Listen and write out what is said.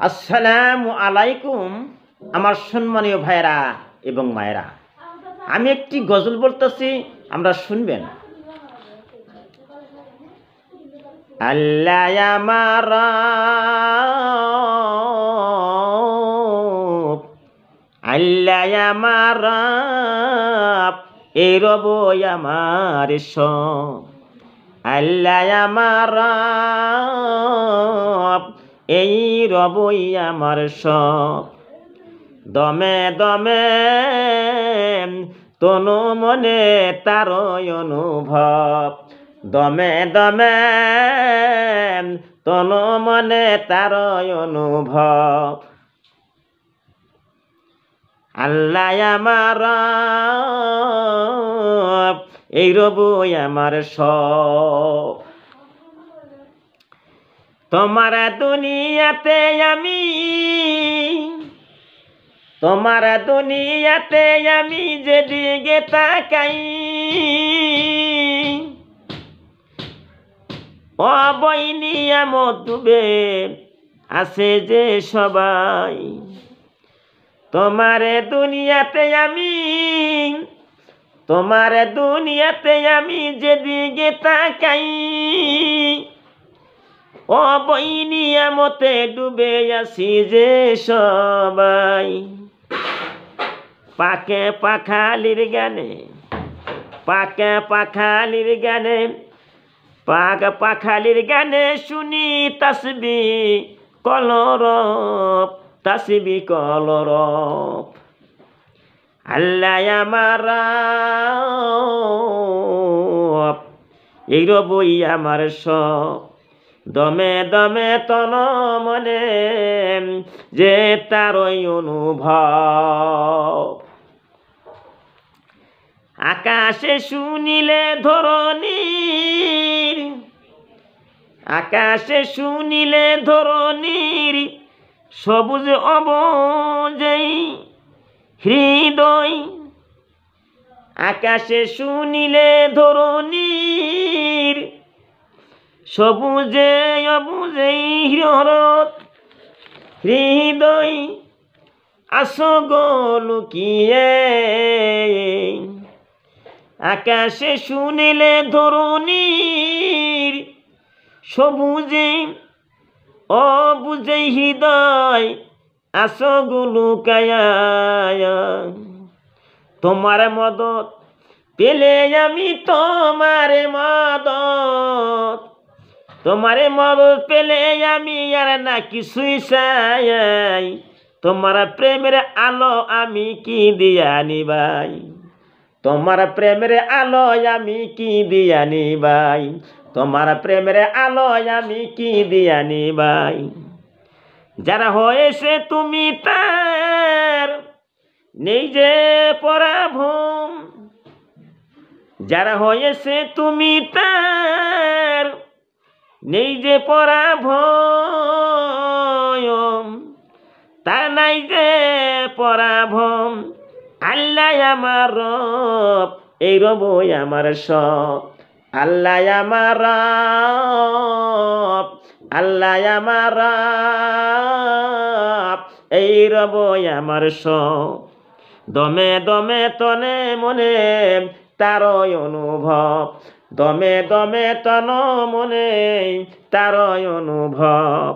আসসালামু আলাইকুম আমার সম্মানীয় ভাইরা এবং মায়েরা। আমি একটি গজল বলতেছি, আমরা শুনবেন। আল্লাহ আমার রব, আল্লাহ আমার রব, এই রব আমার সব। আল্লাহ আমার রব, এই রবই আমার সব। দমে দমে তনু মনে তারই অনুভব, দমে দমে তনু মনে তারই অনুভব। আল্লাহ আমার রব, এই রবই আমার সব। তোমার দুনিয়াতে আমি, তোমার দুনিয়াতে আমি যেদিকে তাকাই, অবৈ নিয়ামত ডুবে আছে যে সবাই। তোমার দুনিয়াতে আমি, তোমার দুনিয়াতে আমি যেদিকে তাকাই, অবৈ নিয়ামতে ডুবে আছি যে সবাই। পাকে পাখালির গানে, পাকে পাখালির গানে, পাক পাখালির গানে শুনি তাসবিহ কলরব, তাসবিহ কলরব। আল্লাহ আমার রব, এই রবই আমার সব। দমে দমে তন মনে যে তারই অনুভব। আকাশে শুনিলে ধরণীর, আকাশে শুনিলে ধরণীর সবুজ অবজেই হৃদয়। আকাশে শুনিলে ধরণীর সবুজে অবুজেই হরত হৃদয় আসগো লুকিয়ে। আকাশে শুনিলে ধরণীর সবুজে অবুজে হৃদয় আসগো লুকায়া। তোমার মদত পেলে আমি, তোমার মদত, তোমার মদত পেলে আমি আর না কিছুই চাই। তোমার প্রেমের আলো আমি কি দিয়া নিবাই, তোমার প্রেমের আলো আমি কি দিয়া নিবাই, তোমার প্রেমের আলো আমি কি দিয়া নিবাই। যারা হয়েছে তুমি তার নেই যে পরাভব, যারা হয়েছে তুমি তার নেই যে পরাভব, তার নাই যে পরাভব। আল্লাহ আমার রব, এই রবই আমার সব। আল্লাহ আমার রব, আল্লাহ আমার রব, এই রবই আমার সব। দমে দমে তনে মনে তারই অনুভব, দমে দমে তন মনে তারই অনুভব।